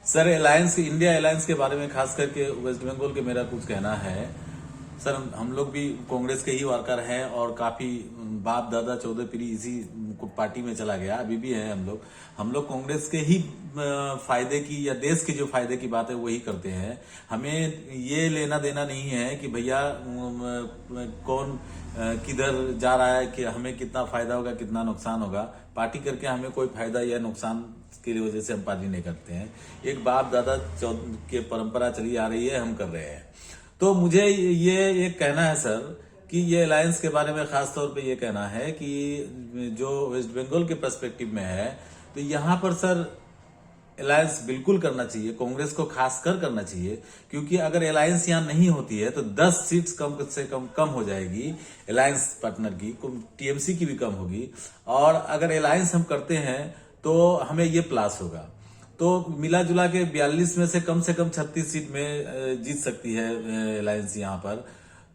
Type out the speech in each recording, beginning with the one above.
Sir alliance, India alliance के बारे में खास करके वेस्ट बंगाल के मेरा कुछ कहना है। सर हम लोग भी कांग्रेस के ही वर्कर हैं और काफी बाप दादा चौदह पीढ़ी इसी पार्टी में चला गया, अभी भी है हम लोग कांग्रेस के ही फायदे की या देश के जो फायदे की बात है वही करते हैं। हमें ये लेना देना नहीं है कि भैया कौन किधर जा रहा है, कि हमें कितना फायदा होगा कितना नुकसान होगा। पार्टी करके हमें कोई फायदा या नुकसान की वजह से हम पार्टी नहीं करते हैं। एक बाप दादा के परंपरा चली आ रही है, हम कर रहे हैं। तो मुझे ये कहना है सर कि ये अलायंस के बारे में खास तौर पे ये कहना है कि जो वेस्ट बंगाल के पर्सपेक्टिव में है, तो यहाँ पर सर अलायंस बिल्कुल करना चाहिए, कांग्रेस को खासकर करना चाहिए। क्योंकि अगर अलायंस यहाँ नहीं होती है तो 10 सीट्स कम से कम हो जाएगी अलायंस पार्टनर की, टीएमसी की भी कम होगी। और अगर अलायंस हम करते हैं तो हमें ये प्लस होगा, तो मिला जुला के 42 में से कम 36 सीट में जीत सकती है अलायंस यहाँ पर।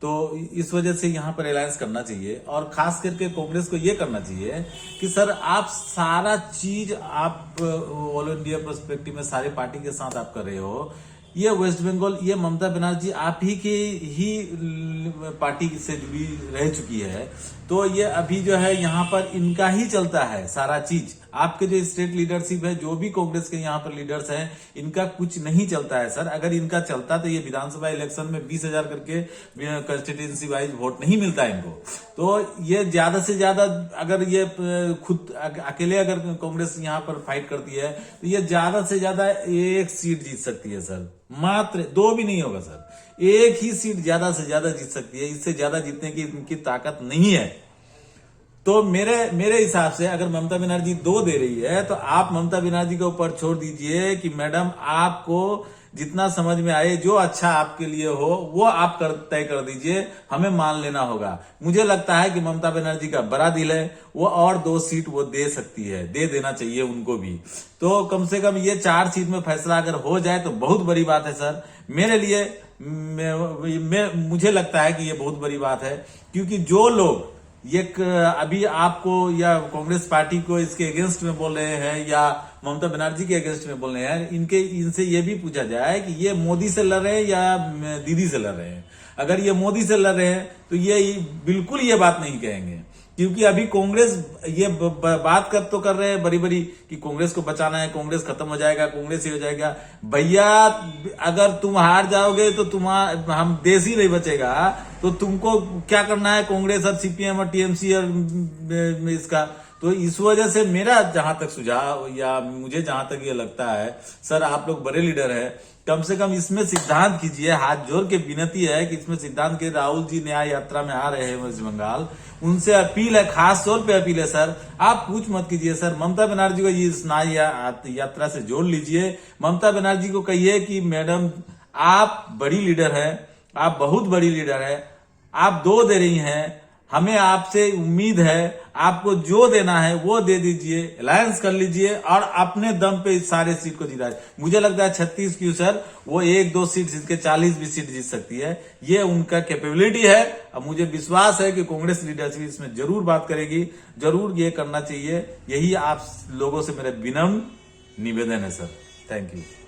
तो इस वजह से यहाँ पर अलायंस करना चाहिए। और खास करके कांग्रेस को ये करना चाहिए कि सर आप सारा चीज आप ऑल इंडिया पर्सपेक्टिव में सारे पार्टी के साथ आप कर रहे हो। ये वेस्ट बंगाल, ये ममता बनर्जी आप ही की ही पार्टी से जुड़ी रह चुकी है, तो ये अभी जो है यहाँ पर इनका ही चलता है सारा चीज। आपके जो स्टेट लीडरशिप है, जो भी कांग्रेस के यहाँ पर लीडर्स हैं, इनका कुछ नहीं चलता है सर। अगर इनका चलता तो ये विधानसभा इलेक्शन में 20,000 करके कंस्टिट्यूंसी वाइज वोट नहीं मिलता इनको। तो ये ज्यादा से ज्यादा अगर ये खुद अकेले अगर कांग्रेस यहाँ पर फाइट करती है तो ये ज्यादा से ज्यादा 1 सीट जीत सकती है सर, मात्र 2 भी नहीं होगा सर, 1 ही सीट ज्यादा से ज्यादा जीत सकती है। इससे ज्यादा जीतने की इनकी ताकत नहीं है। तो मेरे हिसाब से अगर ममता बनर्जी 2 दे रही है तो आप ममता बनर्जी के ऊपर छोड़ दीजिए कि मैडम आपको जितना समझ में आए, जो अच्छा आपके लिए हो वो आप तय कर दीजिए, हमें मान लेना होगा। मुझे लगता है कि ममता बनर्जी का बड़ा दिल है, वो और 2 सीट वो दे सकती है, दे देना चाहिए उनको भी। तो कम से कम ये 4 सीट में फैसला अगर हो जाए तो बहुत बड़ी बात है सर मेरे लिए। मुझे लगता है कि ये बहुत बड़ी बात है, क्योंकि जो लोग ये अभी आपको या कांग्रेस पार्टी को इसके अगेंस्ट में बोल रहे हैं या ममता बनर्जी के अगेंस्ट में बोल रहे हैं, इनसे ये भी पूछा जाए कि ये मोदी से लड़ रहे हैं या दीदी से लड़ रहे हैं। अगर ये मोदी से लड़ रहे हैं तो ये बिल्कुल ये बात नहीं कहेंगे, क्योंकि अभी कांग्रेस ये बात कर रहे हैं बड़ी बड़ी कि कांग्रेस को बचाना है, कांग्रेस खत्म हो जाएगा, कांग्रेस ही हो जाएगा। भैया अगर तुम हार जाओगे तो हम देश ही नहीं बचेगा। तो तुमको क्या करना है, कांग्रेस और सीपीएम और टीएमसी और इसका। तो इस वजह से मेरा जहां तक सुझाव या मुझे जहां तक ये लगता है सर, आप लोग बड़े लीडर है, कम से कम इसमें सिद्धांत कीजिए। हाथ जोड़ के विनती है कि इसमें सिद्धांत के राहुल जी न्याय यात्रा में आ रहे हैं वेस्ट बंगाल, उनसे अपील है, खास तौर पे अपील है सर, आप कुछ मत कीजिए सर, ममता बनर्जी को इस न्याय यात्रा से जोड़ लीजिए। ममता बनर्जी को कहिए कि मैडम आप बड़ी लीडर है, आप बहुत बड़ी लीडर है, आप 2 दे रही हैं, हमें आपसे उम्मीद है आपको जो देना है वो दे दीजिए, अलायंस कर लीजिए और अपने दम पे इस सारे सीट को जीता है। मुझे लगता है 36 क्यों सर, वो 1-2 सीट जीत के 40 भी सीट जीत सकती है, ये उनका कैपेबिलिटी है। अब मुझे विश्वास है कि कांग्रेस लीडरशिप इसमें जरूर बात करेगी, जरूर ये करना चाहिए। यही आप लोगों से मेरा विनम्र निवेदन है सर। Thank you.